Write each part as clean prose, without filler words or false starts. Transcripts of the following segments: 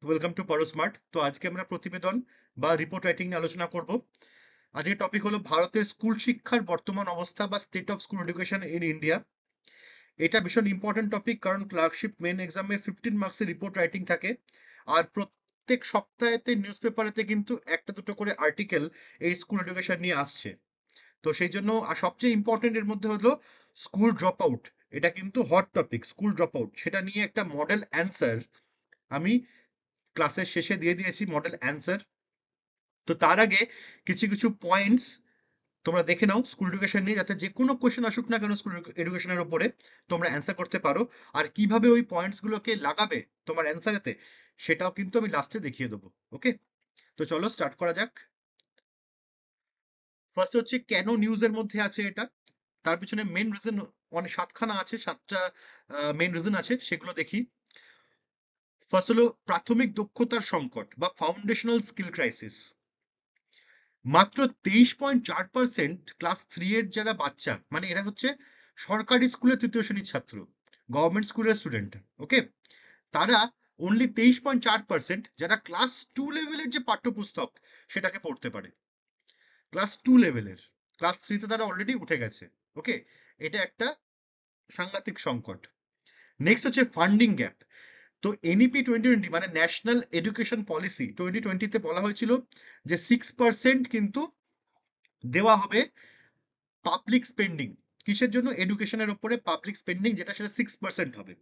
Welcome to পরস্মার্ট। তো আজকে আমরা প্রতিবেদন বা রিপোর্ট রাইটিং নিয়ে আলোচনা করব। আজকের টপিক হলো ভারতের স্কুল শিক্ষার বর্তমান অবস্থা বা state of school education in India. এটা ভীষণ ইম্পর্টেন্ট টপিক, কারণ ক্লার্কশিপ মেন এক্সামে 15 মার্কসের রিপোর্ট রাইটিং থাকে। আর প্রত্যেক সপ্তাহেতে নিউজ পেপারেতে কিন্তু একটা দুটো করে আর্টিকেল এই স্কুল এডুকেশন নিয়ে আসছে। তো সেই জন্য আর সবচেয়ে ইম্পর্টেন্ট এর মধ্যে হলো স্কুল ড্রপ আউট। এটা কিন্তু hot topic, school drop out. সেটা নিয়ে একটা মডেল অ্যান্সার আমি ক্লাসের শেষে দিয়ে দিয়েছি, মডেল অ্যান্সার। তো তার আগে কিছু কিছু পয়েন্টস তোমরা দেখে নাও স্কুল এডুকেশন নিয়ে, যাতে যে কোনো কোয়েশ্চেন আসুক না কেন স্কুল এডুকেশনের উপরে তোমরা অ্যান্সার করতে পারো। আর কিভাবে ওই পয়েন্টস গুলোকে লাগাবে তোমার অ্যান্সারেতে, সেটাও কিন্তু আমি লাস্টে দেখিয়ে দেবো। ওকে, তো চলো স্টার্ট করা যাক। ফার্স্ট হচ্ছে কেন নিউজের মধ্যে আছে এটা। তার পিছনে মেন রিজন অনেক, সাতখানা আছে, সাতটা মেন রিজন আছে, সেগুলো দেখি। ফার্স্ট হলো প্রাথমিক দক্ষতার সংকট বা ফাউন্ডেশনাল স্কিল ক্রাইসিস। মাত্র 23.4% ক্লাস 3 এর যারা বাচ্চা, মানে এরা হচ্ছে সরকারি স্কুলের তৃতীয় শ্রেণীর ছাত্র, গভর্নমেন্ট স্কুলের স্টুডেন্ট। ওকে, তারা অনলি 23.4% যারা ক্লাস 2 লেভেলের যে পাঠ্যপুস্তক সেটাকে পড়তে পারে। ক্লাস 2 লেভেলের, ক্লাস 3 তে তারা অলরেডি উঠে গেছে। ওকে, এটা একটা সাংঘাতিক সংকট। নেক্সট হচ্ছে ফান্ডিং গ্যাপ। তো এনইপি 2020 মানে ন্যাশনাল এডুকেশন পলিসি 2020-তে বলা হয়েছিল যে 6% কিন্তু দেওয়া হবে পাবলিক স্পেন্ডিং। কিসের জন্য? এডুকেশনের উপরে পাবলিক স্পেন্ডিং, যেটা সেটা 6% হবে।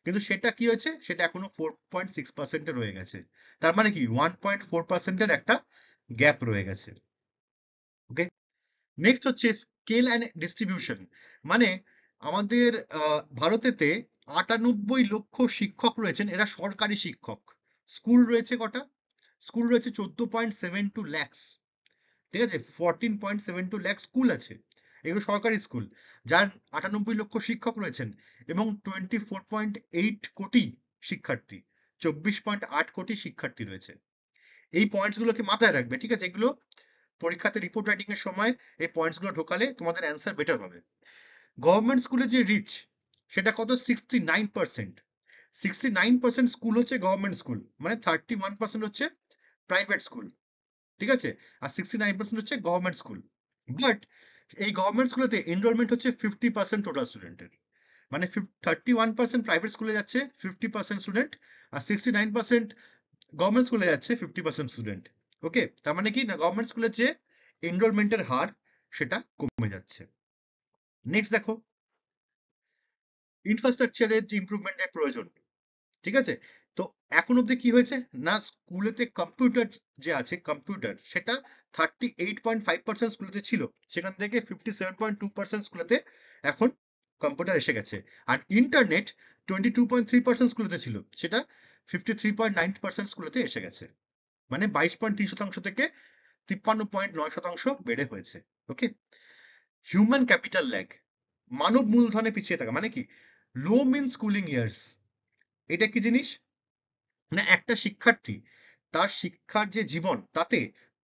কিন্তু সেটা কি হয়েছে, সেটা এখনো 4.6% রয়ে গেছে। তার মানে কি 1.4%-এর একটা গ্যাপ রয়ে গেছে। ওকে, নেক্সট হচ্ছে স্কেল অ্যান্ড ডিস্ট্রিবিউশন। মানে আমাদের ভারতেতে 98 লক্ষ শিক্ষক রয়েছেন, এরা সরকারি শিক্ষক। স্কুল রয়েছে কটা? স্কুল রয়েছে 14.72 lakhs। ঠিক আছে, 14.72 লাখ স্কুল আছে, এগুলো সরকারি স্কুল, যার 98 লক্ষ শিক্ষক রয়েছেন এবং 24.8 কোটি শিক্ষার্থী, 24.8 কোটি শিক্ষার্থী রয়েছে। এই পয়েন্টস গুলোকে মাথায় রাখবে, ঠিক আছে? এগুলো পরীক্ষাতে রিপোর্ট রাইটিং এর সময় এই পয়েন্টস গুলো ঢোকালে তোমাদের অ্যান্সার বেটার হবে। গভর্নমেন্ট স্কুলে যে রিচ, সেটা কত? 69%। 69% স্কুল হচ্ছে গভর্নমেন্ট স্কুল, মানে 31% হচ্ছে প্রাইভেট স্কুল। ঠিক আছে, আর 69% হচ্ছে গভর্নমেন্ট স্কুল। বাট এই গভর্নমেন্ট স্কুলেতে এনরোলমেন্ট হচ্ছে 50% টোটাল স্টুডেন্টের। মানে 31% প্রাইভেট স্কুলে যাচ্ছে 50% স্টুডেন্ট, আর 69% গভর্নমেন্ট স্কুলে যাচ্ছে 50% স্টুডেন্ট। ওকে, তার মানে কি না, গভর্নমেন্ট স্কুলের যে এনরোলমেন্টের হার সেটা কমে যাচ্ছে। নেক্সট দেখো, ইনফ্রাস্ট্রাকচারের যে ইমপ্রুভমেন্টের প্রয়োজন। ঠিক আছে, তো এখন অব্দি কি হয়েছে না, স্কুলেতে কম্পিউটার যে আছে, কম্পিউটার সেটা 38.5% স্কুলেতে ছিল, সেখান থেকে 57.2% স্কুলেতে এখন কম্পিউটার এসে গেছে। আর ইন্টারনেট 22.3% স্কুলেতে ছিল, সেটা 53.9% স্কুলেতে এসে গেছে। মানে 22.3% থেকে 53.9% বেড়ে হয়েছে। ওকে, হিউম্যান ক্যাপিটাল ল্যাগ, মানব মূলধনে পিছিয়ে থাকা। মানে কি, লো মিন স্কুলিং ইয়ার্স। এটা কি জিনিস না, একটা শিক্ষার্থী তার শিক্ষার যে জীবন, তাতে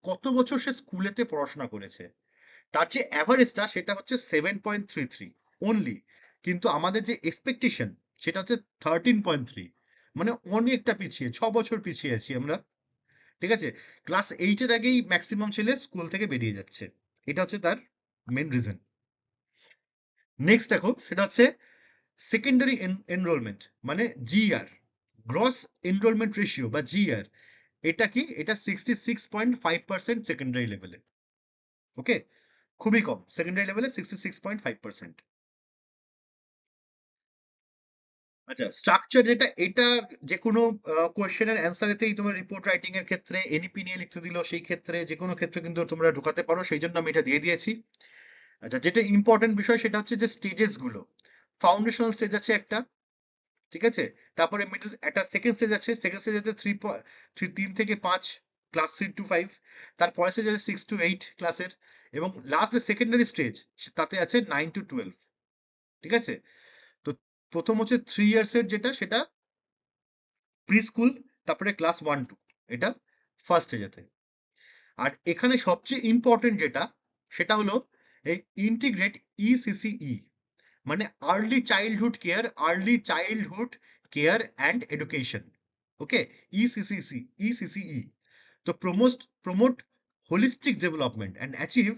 কত বছর সে স্কুলেতে পড়াশোনা করেছে, তার যে অ্যাভারেজটা সেটা হচ্ছে 7.33 অনলি। কিন্তু আমাদের যে এক্সপেকটেশন সেটা হচ্ছে 13.3, মানে অনেকটা পিছিয়ে, 6 বছর পিছিয়ে আছি আমরা। ঠিক আছে, ক্লাস 8-এর আগেই ম্যাক্সিমাম ছেলে স্কুল থেকে বেরিয়ে যাচ্ছে। এটা হচ্ছে তার মেন রিজন। নেক্সট দেখো, সেটা হচ্ছে সেকেন্ডারি এনরোলমেন্ট, মানে জিআর, গ্রস এনরোলমেন্ট রেশিও বা জিআর। এটা কি, এটা 66.5% সেকেন্ডারি লেভেলে। ওকে, খুবই কম সেকেন্ডারি লেভেলে 66.5%। আচ্ছা, স্ট্রাকচার যেটা, এটা যে কোনো কোয়েশ্চেনের অ্যান্সারেতেই তোমার রিপোর্ট রাইটিং এর ক্ষেত্রে এনইপি নিয়ে লিখতে দিল, সেই ক্ষেত্রে যে কোনো ক্ষেত্রে কিন্তু তোমরা ঢোকাতে পারো, সেই জন্য আমি এটা দিয়ে দিয়েছি। আচ্ছা, যেটা ইম্পর্টেন্ট বিষয় সেটা হচ্ছে যে স্টেজেস গুলো। ফাউন্ডেশনাল স্টেজ আছে একটা, ঠিক আছে, তারপরে মিডল একটা সেকেন্ড স্টেজ আছে, সেকেন্ড স্টেজ আছে 3 থেকে 5, ক্লাস 3 to 5। তারপরে স্টেজ আছে 6 to 8 ক্লাসের, এবং লাস্ট যে সেকেন্ডারি স্টেজ তাতে আছে 9 to 12। ঠিক আছে, তো প্রথম হচ্ছে 3 ইয়ার্স এর যেটা, সেটা প্রি স্কুল, তারপরে ক্লাস 1 2, এটা ফার্স্ট স্টেজেতে। আর এখানে সবচেয়ে ইম্পর্টেন্ট যেটা, সেটা হলো এই ইন্টিগ্রেট ইসিসিই, মানে early childhood care, early childhood care and education. Okay, ECCE তো promote holistic development and achieve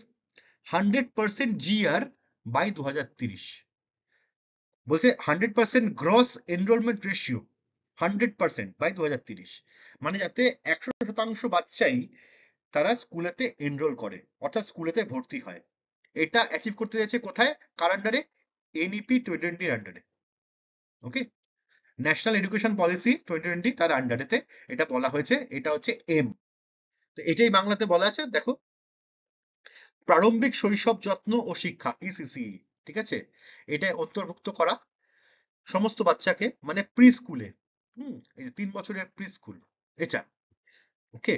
100% GR by 2030। বলছে 100% গ্রস এনরোলমেন্ট রেশিও 100% বাই 2030, মানে যাতে 100% বাচ্চাই তারা স্কুলেতে এনরোল করে, অর্থাৎ স্কুলেতে ভর্তি হয়। এটা অ্যাচিভ করতে যাচ্ছে কোথায়, কার আন্ডারে? এনইপি 2020 আন্ডারে। ওকে, ন্যাশনাল এডুকেশন পলিসি 2020 তার আন্ডারেতে এটা বলা হয়েছে, এটা হচ্ছে এম। তো এটাই বাংলাতে বলা আছে, দেখো, প্রারম্ভিক শৈশব যত্ন ও শিক্ষা, ইসিসিই। ঠিক আছে, এটা অন্তর্ভুক্ত করা সমস্ত বাচ্চাকে, মানে প্রি স্কুলে, এই যে 3 বছরের প্রি স্কুল এটা। ওকে,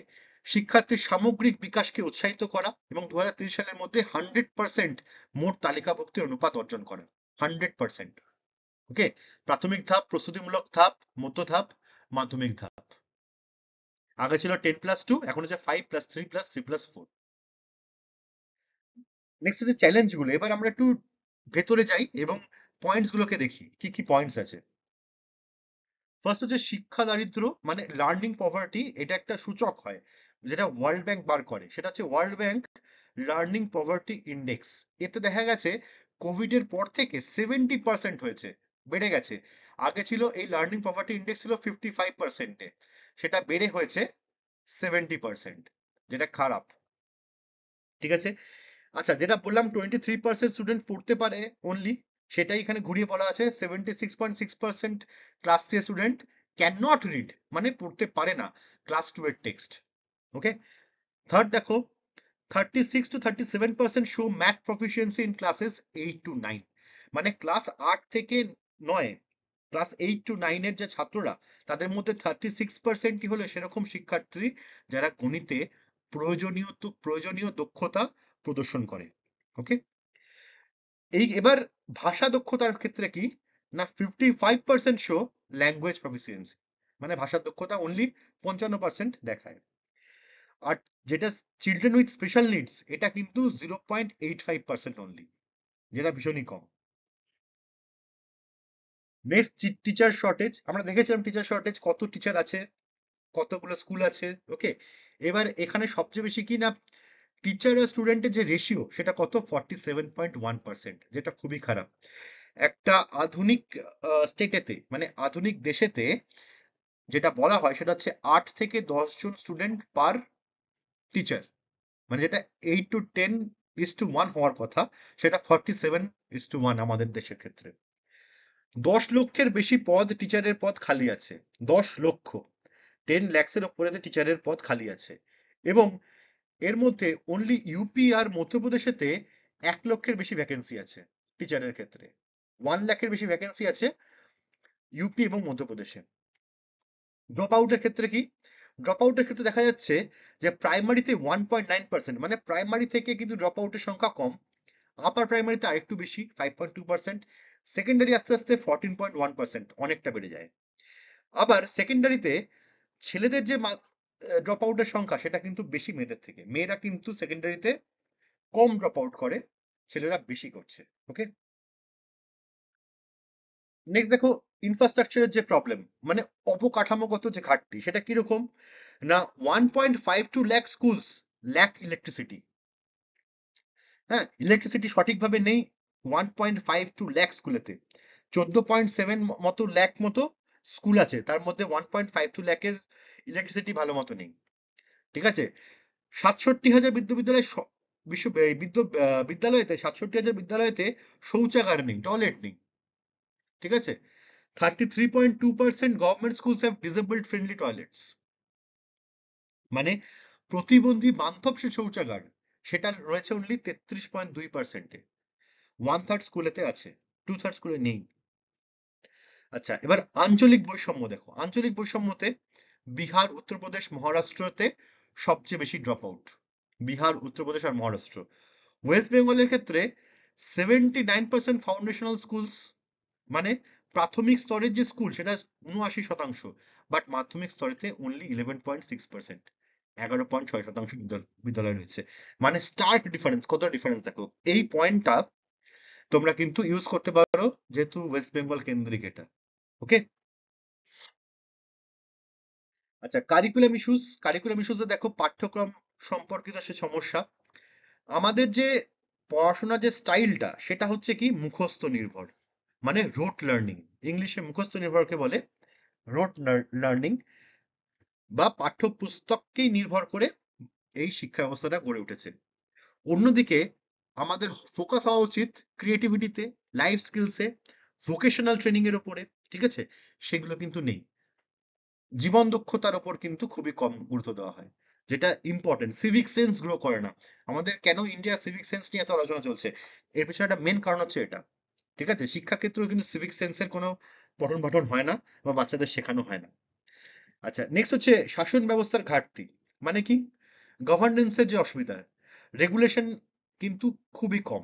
শিক্ষার্থীর সামগ্রিক বিকাশকে উৎসাহিত করা এবং 2030 সালের মধ্যে 100% মোট তালিকাভুক্তির অনুপাত অর্জন করা। 100%। ওকে, প্রাথমিক ধাপ, প্রস্তুতিমূলক ধাপ, মধ্য ধাপ, মাধ্যমিক ধাপ। আগে ছিল 10+2, এখন হচ্ছে 5+3+3+4। নেক্সট হচ্ছে চ্যালেঞ্জ গুলো। এবার আমরা একটু ভেতরে যাই এবং পয়েন্টস গুলোকে দেখি, কি কি পয়েন্টস আছে। ফার্স্ট হচ্ছে শিক্ষা দারিদ্র, মানে লার্নিং পভার্টি। এটা একটা সূচক হয় যেটা ওয়ার্ল্ড ব্যাংক বার করে, সেটা হচ্ছে world bank learning poverty index. এতে দেখা গেছে কোভিড এর পর থেকে 70% হয়েছে, বেড়ে গেছে। আগে ছিল এই লার্নিং পভার্টি ইন্ডেক্স ছিল 55%-এ, সেটা বেড়ে হয়েছে 70%, যেটা খারাপ। ঠিক আছে, আচ্ছা, যেটা বললাম 23% স্টুডেন্ট পড়তে পারে অনলি, সেটাই এখানে ঘুরিয়ে বলা আছে 76.6% class 3 student can not read, মানে পড়তে পারে না ক্লাস 2 এর টেক্সট। ওকে, থার্ড দেখো, 36 to 37% show math proficiency in classes 8 to 9, মানে ক্লাস 8 থেকে 9, ক্লাস 8 to 9 এর যে ছাত্ররা, তাদের মধ্যে 36%ই হলো সেরকম শিক্ষার্থী যারা গণিতে প্রয়োজনীয় দক্ষতা প্রদর্শন করে। ওকে, এবার ভাষা দক্ষতার ক্ষেত্রে কি না, 55% শো ল্যাঙ্গুয়েজ প্রফিসিয়েন্সি, মানে ভাষার দক্ষতা অনলি 55% দেখায়। আর যেটা চিলড্রেন উইথ স্পেশাল নিডস, এটা কিন্তু 0.85% অনলি, যেটা ভীষণই কম। Next, teacher shortage. আমরা দেখেছিলাম টিচার শর্টেজ, কত টিচার আছে, কতগুলো স্কুল আছে। ওকে, এবার এখানে সবচেয়ে বেশি কি না, টিচার আর স্টুডেন্টের যে রেশিও, সেটা কত, 47.1%, যেটা খুবই খারাপ। একটা আধুনিক স্টেটেতে, মানে আধুনিক দেশেতে যেটা বলা হয় সেটা হচ্ছে 8 থেকে 10 জন স্টুডেন্ট পার টিচার, মানে যেটা 8 to 10:1 হওয়ার কথা, সেটা 47:1 আমাদের দেশের ক্ষেত্রে। 10 লক্ষের বেশি পদ, টিচারের পদ খালি আছে, 10 লক্ষ, 10 lakhs-এর ওপরে টিচারের পদ খালি আছে। এবং এর মধ্যে অনলি ইউপি আর মধ্যপ্রদেশেতে 1 লক্ষের বেশি ভ্যাকেন্সি আছে টিচারের ক্ষেত্রে, 1 লাখের বেশি ভ্যাকেন্সি আছে ইউপি এবং মধ্যপ্রদেশে। ড্রপ আউটের ক্ষেত্রে কি, ড্রপ আউটের ক্ষেত্রে দেখা যাচ্ছে যে প্রাইমারিতে 1.9%, মানে প্রাইমারি থেকে কিন্তু ড্রপ আউটের সংখ্যা কম, আপার প্রাইমারিতে আরেকটু বেশি 5.2%, সেকেন্ডারি আস্তে আস্তে 14.1%, অনেকটা বেড়ে যায়। আবার সেকেন্ডারিতে ছেলেদের যে ড্রপ আউটের সংখ্যা, সেটা কিন্তু বেশি মেয়েদের থেকে, মেয়েরা কিন্তু সেকেন্ডারিতে কম ড্রপ আউট করে, ছেলেরা বেশি করছে। ওকে, নেক্সট দেখো, ইনফ্রাস্ট্রাকচারের যে প্রবলেম, মানে অবকাঠামোগত যে ঘাটতি, সেটা কিরকম না, 1.52 লাখ স্কুলস ল্যাক ইলেকট্রিসিটি। হ্যাঁ, ইলেকট্রিসিটি সঠিকভাবে নেই 1.52 লাখ স্কুলেতে। 14.7 মতো লাখ মতো স্কুল আছে, তার মধ্যে 1.52 লাখের ইলেকট্রিসিটি ভালো মতো নেই। ঠিক আছে, 67,000 বিদ্যালয় বিদ্যালয়তে, 67,000 বিদ্যালয়তে শৌচাগার নেই, টয়লেট নেই। ঠিক আছে, 33.2% government schools have disabled friendly toilets, মানে প্রতিবন্ধী বান্ধব সে শৌচাগার, সেটা রয়েছে অনলি 33.2%-এ। 1/3 স্কুলেতে আছে, 2/3 স্কুলে নেই। আচ্ছা, এবার আঞ্চলিক বৈষম্য দেখো, আঞ্চলিক বৈষম্যতে বিহার, উত্তরপ্রদেশ, মহারাষ্ট্রতে সবচেয়ে বেশি ড্রপ আউট, বিহার, উত্তরপ্রদেশ আর মহারাষ্ট্র। ওয়েস্ট বেঙ্গলের ক্ষেত্রে 79% ফাউন্ডেশনাল স্কুলস, মানে প্রাথমিক স্তরের যে স্কুল সেটা 79%, বাট মাধ্যমিক স্তরেতে অনলি 11.6%, 11.6% বিদ্যালয় রয়েছে। মানে স্টার্ক ডিফারেন্স, কত ডিফারেন্স দেখো। এই পয়েন্টটা তোমরা কিন্তু ইউজ করতে পারো, যেহেতু ওয়েস্ট বেঙ্গল কেন্দ্রিক এটা। ওকে, আচ্ছা, কারিকুলাম ইস্যুসে দেখো পাঠ্যক্রম সম্পর্কিত সে সমস্যা। আমাদের যে পড়াশোনার যে স্টাইলটা সেটা হচ্ছে কি মুখস্থ নির্ভর, মানে রোট লার্নিং। ইংলিশে মুখস্থ নির্ভরকে বলে রোট লার্নিং, বা পাঠ্যপুস্তককেই নির্ভর করে এই শিক্ষা ব্যবস্থাটা গড়ে উঠেছে। অন্যদিকে আমাদের ফোকাস হওয়া উচিত ক্রিয়েটিভিটিতে, লাইফ স্কিলসে, ভোকেশনাল ট্রেনিং এর উপরে। ঠিক আছে, সেগুলো কিন্তু নেই। জীবন দক্ষতার উপর কিন্তু খুবই কম গুরুত্ব দেওয়া হয়, যেটা ইম্পর্টেন্ট। সিভিক সেন্স গ্রো করে না আমাদের। কেন ইন্ডিয়ার সিভিক সেন্স নিয়ে এত আলোচনা চলছে, এর পিছনে একটা মেন কারণ হচ্ছে এটা। ঠিক আছে, শিক্ষাক্ষেত্রেও কিন্তু সিভিক সেন্সের কোনো পঠন পাঠন হয় না, বা বাচ্চাদের শেখানো হয় না। আচ্ছা, নেক্সট হচ্ছে শাসন ব্যবস্থার ঘাটতি। মানে কি, গভর্নেন্সের যে অসুবিধা, রেগুলেশন কিন্তু খুবই কম।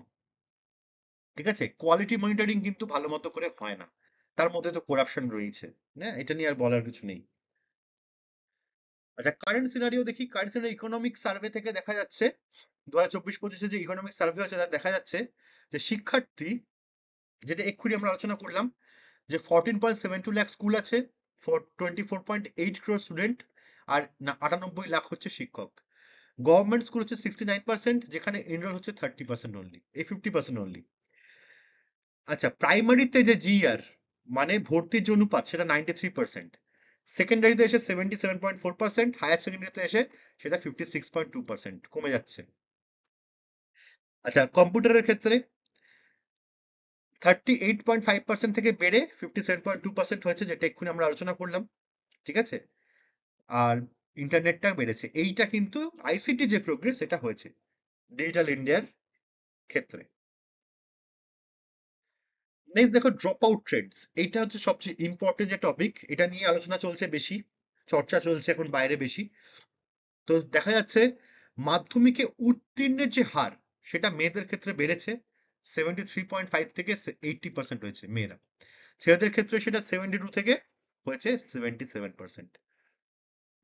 ঠিক আছে, কোয়ালিটি মনিটরিং কিন্তু ভালো মতো করে হয় না। তার মধ্যে তো করাপশন রয়েছে। না, এটা নিয়ে আর বলার কিছু নেই। আচ্ছা, কারেন্ট সিনারিও দেখি। কারেন্ট সিনারিও ইকোনমিক সার্ভে থেকে দেখা যাচ্ছে, 2024-25 যে ইকোনমিক সার্ভে হচ্ছে তাতে দেখা যাচ্ছে যে শিক্ষার্থী, যেটা এক্ষুনি আমরা আলোচনা করলাম, যে 14.72 লাখ স্কুল আছে, 24.8 crore স্টুডেন্ট, আর 98 লাখ হচ্ছে শিক্ষক। গভর্নমেন্ট স্কুল হচ্ছে 69%, যেখানে এনরোল হচ্ছে 30% অনলি, এই 50% অনলি। আচ্ছা, প্রাইমারিতে যে জিআর মানে ভর্তির যে অনুপাত, সেটা 93%। সেকেন্ডারিতে এসে 77.4%, হায়ার সেকেন্ডারিতে এসে সেটা 56.2%, কমে যাচ্ছে। আচ্ছা, কম্পিউটারের ক্ষেত্রে 38.5% থেকে বেড়ে 57.2% হয়েছে, যেটা এক্ষুনি আমরা আলোচনা করলাম। ঠিক আছে, আর ইন্টারনেটটা বেড়েছে। এইটা কিন্তু আইসিটি যে প্রোগ্রেস সেটা হয়েছে ডিজিটাল ইন্ডিয়ার ক্ষেত্রে। নেক্সট দেখো, ড্রপ আউট ট্রেন্ডস। এইটা হচ্ছে সবচেয়ে ইম্পর্টেন্ট যে টপিক, এটা নিয়ে আলোচনা চলছে বেশি, চর্চা চলছে এখন বাইরে বেশি। তো দেখা যাচ্ছে মাধ্যমিকে উত্তীর্ণের যে হার, সেটা মেয়েদের ক্ষেত্রে বেড়েছে। 73.5 থেকে 80% হয়েছে মেয়েরা। ছেলেদের ক্ষেত্রে সেটা 72 থেকে হয়েছে 77%।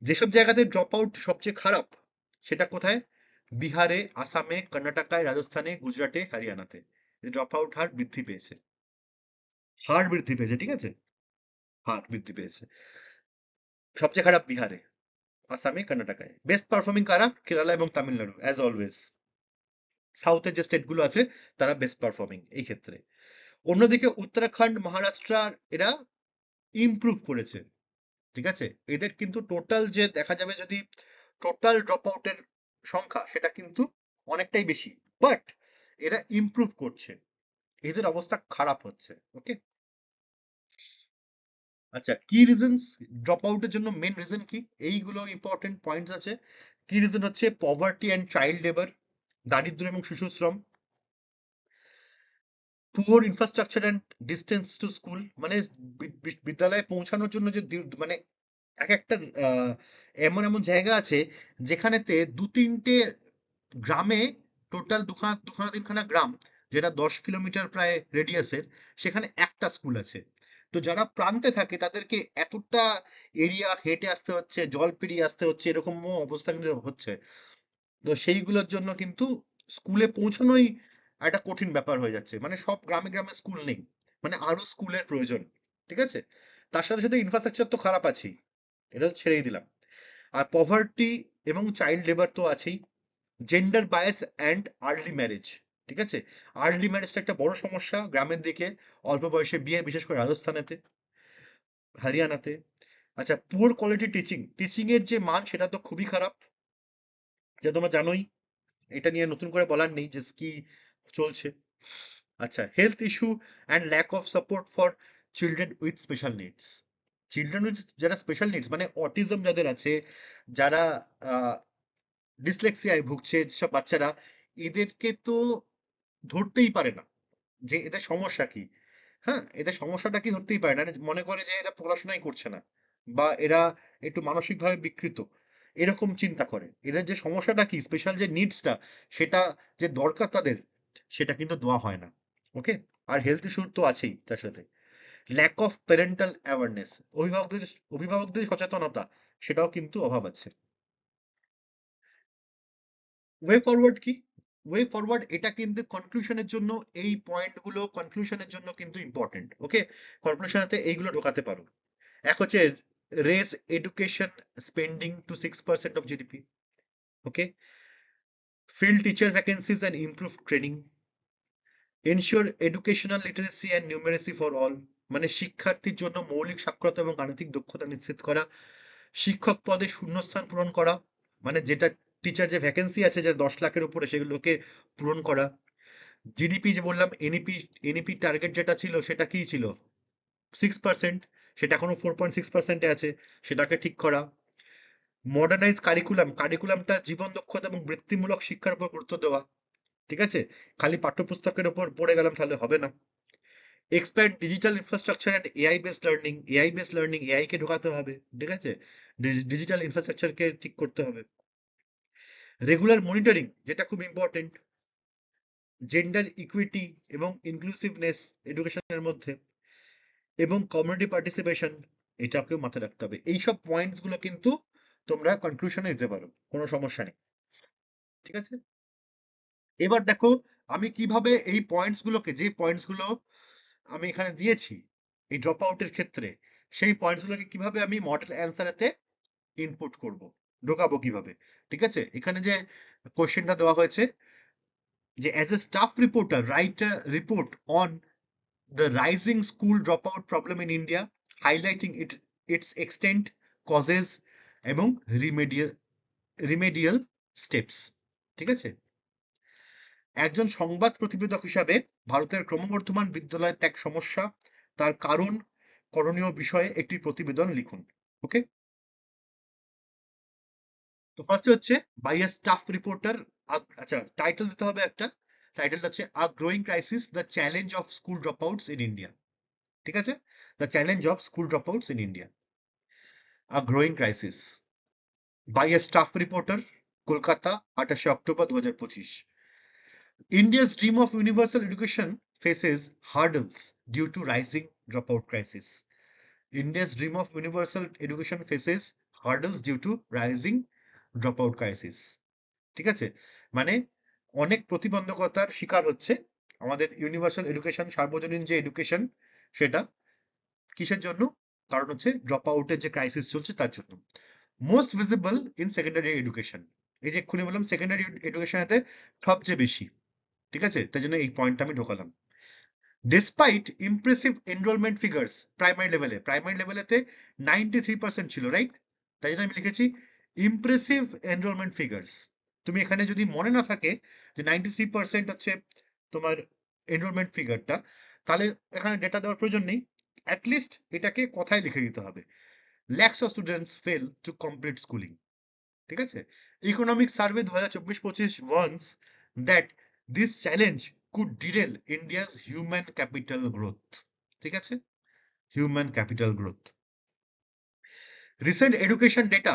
যেসব জায়গাতে ড্রপ আউট সবচেয়ে খারাপ, সেটা কোথায়? বিহারে, আসামে, কর্ণাটকায়, রাজস্থানে, গুজরাটে, হরিয়ানাতে ড্রপ আউট হার বৃদ্ধি পেয়েছে। হার বৃদ্ধি পেয়েছে, ঠিক আছে, হার বৃদ্ধি পেয়েছে। সবচেয়ে খারাপ বিহারে, আসামে, কর্ণাটকায়। বেস্ট পারফর্মিং কারা? কেরালা এবং তামিলনাড়ু, অ্যাজ অলওয়েজ। সাউথের যে স্টেট গুলো আছে, তারা বেস্ট পারফর্মিং এই ক্ষেত্রে। অন্যদিকে উত্তরাখণ্ড, মহারাষ্ট্র, এরা ইমপ্রুভ করেছে। ঠিক আছে, এদের কিন্তু টোটাল যে দেখা যাবে, যদি টোটাল ড্রপ আউটের সংখ্যা, সেটা কিন্তু অনেকটাই বেশি। বাট এরা ইমপ্রুভ করছে, এদের অবস্থা খারাপ হচ্ছে। ওকে। আচ্ছা, কি রিজনস ড্রপ আউটের জন্য? মেন রিজন কি? এইগুলো ইম্পর্টেন্ট পয়েন্টস আছে। কি রিজন হচ্ছে? পভার্টি অ্যান্ড চাইল্ড লেবার, দারিদ্র্য এবং শিশু শ্রম। Poor infrastructure and distance to school, মানে বিদ্যালয়ে পৌঁছানোর জন্য যে মানে এক একটা এমন এমন জায়গা আছে যেখানেতে দু তিনটে গ্রামে, টোটাল দুখানা দুখানা তিনখানা গ্রাম, যেটা 10 কিলোমিটার প্রায় রেডিয়াসের, সেখানে একটা স্কুল আছে। তো যারা প্রান্তে থাকে তাদেরকে এতটা এরিয়া হেঁটে আসতে হচ্ছে, জল পেরিয়ে আসতে হচ্ছে, এরকম অবস্থা কিন্তু হচ্ছে। তো সেইগুলোর জন্য কিন্তু স্কুলে পৌঁছানোই একটা কঠিন ব্যাপার হয়ে যাচ্ছে। মানে সব গ্রামে গ্রামে স্কুল নেই, মানে আরো স্কুলের প্রয়োজন। ঠিক আছে, তার সাথে সাথে ইনফ্রাস্ট্রাকচার তো খারাপ আছেই, এটা তো ছেড়েই দিলাম। আর পভার্টি এবং চাইল্ড লেবার তো আছেই। Gender bias and early marriage. ঠিক আছে, আর্লি ম্যারেজটা একটা বড় সমস্যা গ্রামের দিকে, অল্প বয়সে বিয়ে, বিশেষ করে রাজস্থানেতে, হরিয়ানাতে। আচ্ছা, পুয়ার কোয়ালিটি টিচিং, টিচিং এর যে মান সেটা তো খুবই খারাপ, যেটা তোমরা জানোই। এটা নিয়ে নতুন করে বলার নেই যে কি চলছে। আচ্ছা, health issue and lack of support for children with special needs. Children with, যারা স্পেশাল নিডস মানে অটিজম যাদের আছে, যারা ডিসলেক্সিয়ায় ভুগছে, যেসব বাচ্চারা, এদেরকে তো ধরতেই পারে না যে এদের সমস্যা কি। হ্যাঁ, এদের সমস্যাটা কি ধরতেই পারে না, মনে করে যে এরা পড়াশোনাই করছে না, বা এরা একটু মানসিকভাবে বিকৃত, এরকম চিন্তা করে। এদের যে সমস্যাটা কি, স্পেশাল যে নিডসটা, সেটা যে দরকার তাদের, সেটা কিন্তু দেওয়া হয় না। ওকে। আর হেলথ ইস্যু তো আছেই তার সাথে। ল্যাক অফ প্যারেন্টাল অ্যাওয়ারনেস, অভিভাবকদের সচেতনতা, সেটাও কিন্তু অভাব আছে। ওয়ে ফরওয়ার্ড কি? ওয়ে ফরওয়ার্ড এটা কিন্তু কনক্লুশনের জন্য, এই পয়েন্টগুলো কনক্লুশনের জন্য কিন্তু ইম্পর্টেন্ট। ওকে, কনক্লুশনেতে এইগুলো ঢোকাতে পারো। এক হচ্ছে raise education spending to 6% of GDP. Okay, fill teacher vacancies and improve training, ensure educational literacy and numeracy for all, মানে শিক্ষার্থীর জন্য মৌলিক সাক্ষরতা এবং গাণিতিক দক্ষতা নিশ্চিত করা, শিক্ষক পদে শূন্যস্থান পূরণ করা, মানে যেটা টিচার যে ভ্যাকেন্সি আছে যে 10 লাখের উপরে সেগুলোকে পূরণ করা, জিডিপি যে বললাম এনইপি টার্গেট যেটা ছিল সেটা কি ছিল 6%, সেটা এখনো 4.6%-এ আছে, সেটাকে ঠিক করা, মডার্নাইজ কারিকুলামটা জীবন দক্ষতা এবং বৃত্তিমূলক শিক্ষার উপর গুরুত্ব দেওয়া, ঠিক আছে, খালি পাঠ্যপুস্তকের উপর পড়ে গেলাম তাহলে হবে না। Expand digital infrastructure and AI based learning, AI কে ঢোকাতে হবে, ঠিক আছে, ডিজিটাল ইনফ্রাস্ট্রাকচারকে ঠিক করতে হবে। রেগুলার মনিটরিং, যেটা খুব ইম্পর্টেন্ট, জেন্ডার ইকুইটি এবং ইনক্লুসিভনেস এডুকেশনের মধ্যে, এবং কমিউনিটি পার্টিসিপেশন, এটাকেও মাথায় রাখতে হবে। এইসব পয়েন্টস গুলো কিন্তু তোমরা কনক্লুশনে দিতে পারো, কোনো সমস্যা নেই, ঠিক আছে। এবার দেখো আমি কিভাবে এই পয়েন্টস গুলোকে, যে পয়েন্টস গুলো আমি এখানে দিয়েছি এই ড্রপ আউটের ক্ষেত্রে, সেই পয়েন্টস গুলোকে কিভাবে আমি মডেল অ্যান্সারেতে ইনপুট করব, ঢোকাবো কিভাবে, ঠিক আছে। এখানে যে কোশ্চেনটা দেওয়া হয়েছে যে as a staff reporter write a report on the rising school dropout problem in India, highlighting its extent, causes এবং remedial steps, ঠিক আছে। একজন সংবাদ প্রতিবেদক হিসাবে ভারতের ক্রমবর্ধমান বিদ্যালয় ত্যাগ সমস্যা, তার কারণ, করণীয় বিষয়ে একটি প্রতিবেদন লিখুন। ওকে, তো ফার্স্ট হচ্ছে বাই এ স্টাফ রিপোর্টার, আচ্ছা টাইটেল দিতে হবে একটা, টাইটেলটা হচ্ছে a growing crisis, the challenge of school dropouts in India, ঠিক আছে, the challenge of school dropouts in India, a growing crisis, by a staff reporter, Kolkata 28 October 2025। India's dream of universal education faces hurdles due to rising dropout crisis. India's dream of universal education faces hurdles due to rising dropout crisis, ঠিক আছে, মানে অনেক প্রতিবন্ধকতার শিকার হচ্ছে আমাদের universal education, সার্বজনীন যে এডুকেশন, সেটা কিসের জন্য, কারণ হচ্ছে ড্রপ আউটের যে ক্রাইসিস চলছে তার জন্য। Most visible in secondary education, এই যে এক্ষুনি বললাম সেকেন্ডারি এডুকেশনেতে সবচেয়ে বেশি, ঠিক আছে, তাই জন্য এই পয়েন্টটা আমি ঢোকালাম। Despite impressive enrolment figures, primary লেভেলেতে 93% ছিল, রাইট, তাই জন্য আমি লিখেছি ইমপ্রেসিভ এনরোলমেন্ট ফিগার্স। তুমি এখানে যদি মনে না থাকে যে 93% হচ্ছে তোমার এনরোলমেন্ট ফিগারটা, তাহলে এখানে ডেটা দেওয়ার প্রয়োজন নেই, অ্যাটলিস্ট এটাকে কথায় লিখে দিতে হবে, lakhs of students fail to complete schooling, ঠিক আছে। Economic survey 2024-25 warns that this challenge could derail India's human capital growth, ঠিক আছে, human capital growth. Recent education data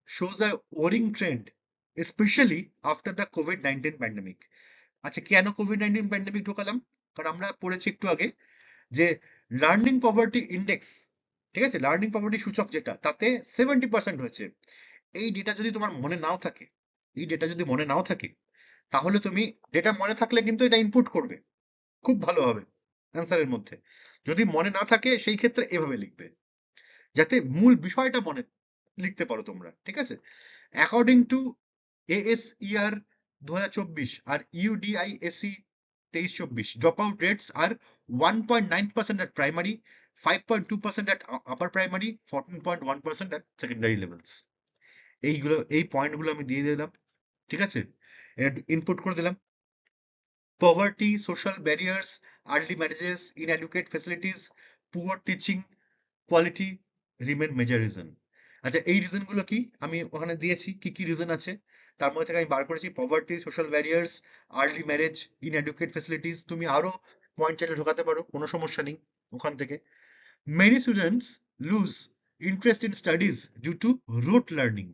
shows a worrying trend, especially after the COVID-19 pandemic. আচ্ছা কেন COVID-19 pandemic ঢোকালাম, কারণ আমরা পড়েছি একটু আগে যে লার্নিং পভার্টি ইন্ডেক্স, ঠিক আছে, লার্নিং পভার্টি সূচক যেটা, তাতে 70% হয়েছে। এই ডেটা যদি তোমার মনে নাও থাকে, এই ডেটা যদি মনে নাও থাকে, তাহলে তুমি ডেটা মনে থাকলে কিন্তু এটা ইনপুট করবে খুব ভালো হবে অ্যান্সারের মধ্যে। যদি মনে না থাকে সেই ক্ষেত্রে এভাবে লিখবে যাতে মূল বিষয়টা মনে লিখতে পারো তোমরা, ঠিক আছে। অ্যাকর্ডিং টু ASER 2024 আর UDISC 23-24, dropout rates are 1.9% at primary, 5.2% at upper primary, 14.1% at secondary levels. এই পয়েন্টগুলো আমি দিয়ে দিলাম, ঠিক আছে, ইনপুট করে দিলাম। Poverty, social barriers, early marriages, inadequate facilities, poor teaching quality remain major reason. আচ্ছা এই রিজনগুলো কি আমি ওখানে দিয়েছি, কি কি রিজন আছে তার মধ্যে থেকে আমি বার করেছি poverty, social barriers, early marriage, inadequate facilities. তুমি আরো পয়েন্ট চাইলে ঢোকাতে পারো, কোনো সমস্যা নেই ওখান থেকে। Many students lose interest in studies due to rote learning,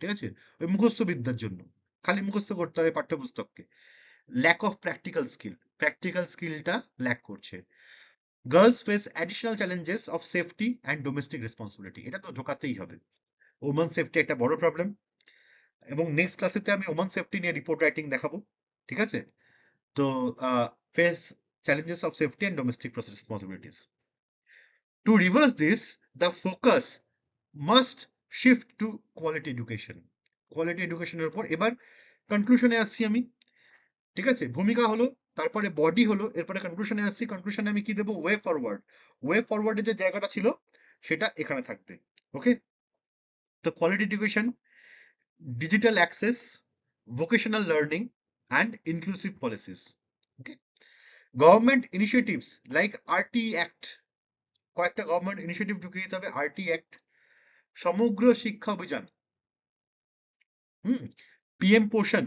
ঠিক আছে, ওই মুখস্থ বিদ্যার জন্য, খালি মুখস্থ করতে হবে পাঠ্যপুস্তককে। ল্যাক অফ প্র্যাকটিক্যাল স্কিলটা ল্যাক করছে। Girls face additional challenges of safety and domestic responsibility, এটা তো ঢোকাতেই হবে, ওমেন সেফটি একটা বড় প্রবলেম, এবং নেক্সট ক্লাসেতে আমি ওমেন সেফটি নিয়ে রিপোর্ট রাইটিং দেখাবো, ঠিক আছে। তো face challenges of safety and domestic responsibilities. To reverse this, the focus must shift to quality education. Quality এডুকেশনের উপর এবার কনক্লুশনে আসছি আমি। ঠিক আছে, ভূমিকা হলো, তারপরে বডি হলো, এরপরে কনক্লুশনে আসছি। কনক্লুশনে আমি কি দেবো? Way forward. ওয়ে ফরওয়ার্ডের যে জায়গাটা ছিল সেটা এখানে থাকবে। ওকে, তো quality education, digital access, vocational learning, and inclusive policies. Okay. Government initiatives like RT Act, কয়েকটা গভর্নমেন্ট ইনিশিয়েটিভ ঢুকিয়ে দিতে হবে। RT Act, সমগ্র শিক্ষা Abhiyan, PM Poshan,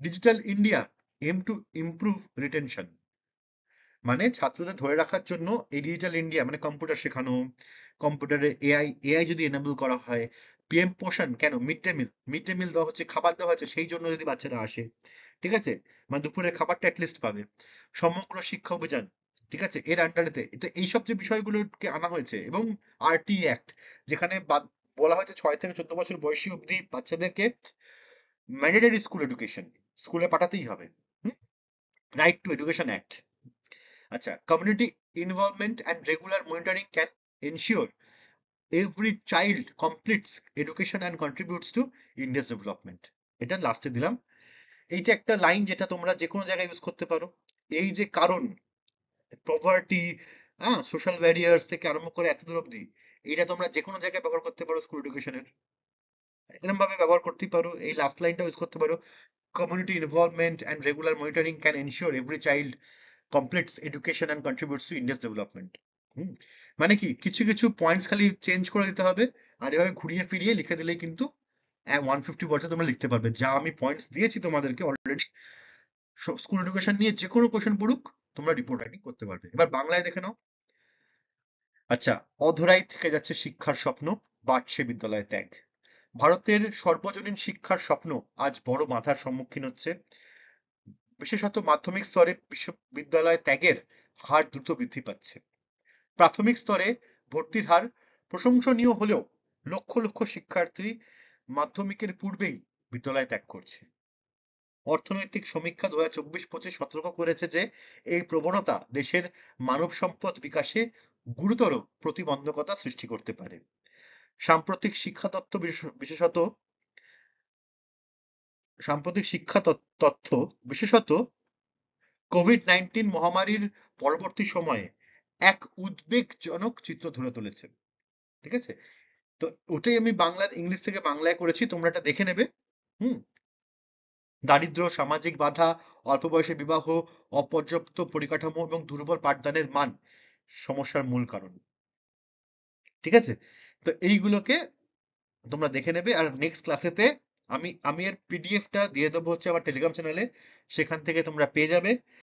digital India, aim to improve retention. মানে ছাত্রদের ধরে রাখার জন্য এই ডিজিটাল ইন্ডিয়া মানে কম্পিউটার শেখানো, কম্পিউটারে এআই যদি এনেবল করা হয়। PM পোষণ কেন? মিড ডে মিল দেওয়া হচ্ছে, খাবার দেওয়া হচ্ছে, সেই জন্য যদি বাচ্চারা আসে। ঠিক আছে, মানে দুপুরের খাবারটা অ্যাটলিস্ট পাবে। সমগ্র শিক্ষা অভিযান, ঠিক আছে, এর আন্ডারেতে তো এইসব যে বিষয়গুলোকে আনা হয়েছে। এবং RT অ্যাক্ট, যেখানে বলা হয়েছে 6 থেকে 14 বছর বয়সী অবধি বাচ্চাদেরকে ম্যান্ডেটরি স্কুল এডুকেশন, স্কুলে পাঠাতেই হবে। Right to education act. আচ্ছা, community involvement and regular monitoring can ensure every child completes education and contributes to India's development. এটা লাস্টে দিলাম। এইটা একটা লাইন যেটা তোমরা যে কোনো জায়গায় ইউজ করতে পারো। এই যে কারণ, পভার্টি, হ্যাঁ, সোশ্যাল ব্যারিয়ার্স থেকে আরম্ভ করে এতদূর অব্দি, এইটা তোমরা যে কোনো জায়গায় ব্যবহার করতে পারো স্কুল এডুকেশনের। এরকম ভাবে ব্যবহার করতেই পারো। এই লাস্ট লাইনটা ইউজ করতে পারো, community involvement and regular monitoring can ensure every child completes education and contributes to India's development. হুম, মানে কি, কিছু কিছু পয়েন্টস খালি চেঞ্জ করে দিতে হবে, আর এভাবে ঘুরিয়ে ফিরিয়ে লিখে দিলেই কিন্তু 150 ওয়ার্ডসে তোমরা লিখতে পারবে। যা আমি পয়েন্টস দিয়েছি তোমাদেরকে অলরেডি, স্কুল এডুকেশন নিয়ে যে কোনো কোশ্চেন পড়ুক তোমরা রিপোর্ট রাইটিং করতে পারবে। এবার বাংলায় দেখে নাও। আচ্ছা, অধরাই থেকে যাচ্ছে শিক্ষার স্বপ্ন, বাড়ছে বিদ্যালয় ত্যাগ। ভারতের সর্বজনীন শিক্ষার স্বপ্ন আজ বড় বাধার সম্মুখীন হচ্ছে। বিশেষত মাধ্যমিক স্তরে বিশ্ববিদ্যালয় ত্যাগের হার দ্রুত বৃদ্ধি পাচ্ছে। প্রাথমিক স্তরে ভর্তির হার প্রশংসনীয় হলেও লক্ষ লক্ষ শিক্ষার্থী মাধ্যমিকের পূর্বেই বিদ্যালয় ত্যাগ করছে। অর্থনৈতিক সমীক্ষা 2024-25 সতর্ক করেছে যে এই প্রবণতা দেশের মানব সম্পদ বিকাশে গুরুতর প্রতিবন্ধকতা সৃষ্টি করতে পারে। সাম্প্রতিক শিক্ষা তত্ত্ব বিশেষত সাম্প্রতিক শিক্ষা তথ্য বিশেষত কোভিড-19 মহামারীর পরবর্তী সময়ে এক উদ্বেগজনক চিত্র ধরে তুলেছে। ঠিক আছে, তো ওটাই আমি বাংলা ইংলিশ থেকে বাংলায় করেছি, তোমরা এটা দেখে নেবে। হুম, দারিদ্র্য, সামাজিক বাধা, অল্প বয়সে বিবাহ, অপর্যাপ্ত পরিকাঠামো এবং দুর্বল পাঠদানের মান সমস্যার মূল কারণ। ঠিক আছে, তো এইগুলোকে তোমরা দেখে নেবে। আর নেক্সট ক্লাসেতে আমি এর পিডিএফটা দিয়ে দেবো হচ্ছে আমার টেলিগ্রাম চ্যানেলে, সেখান থেকে তোমরা পেয়ে যাবে।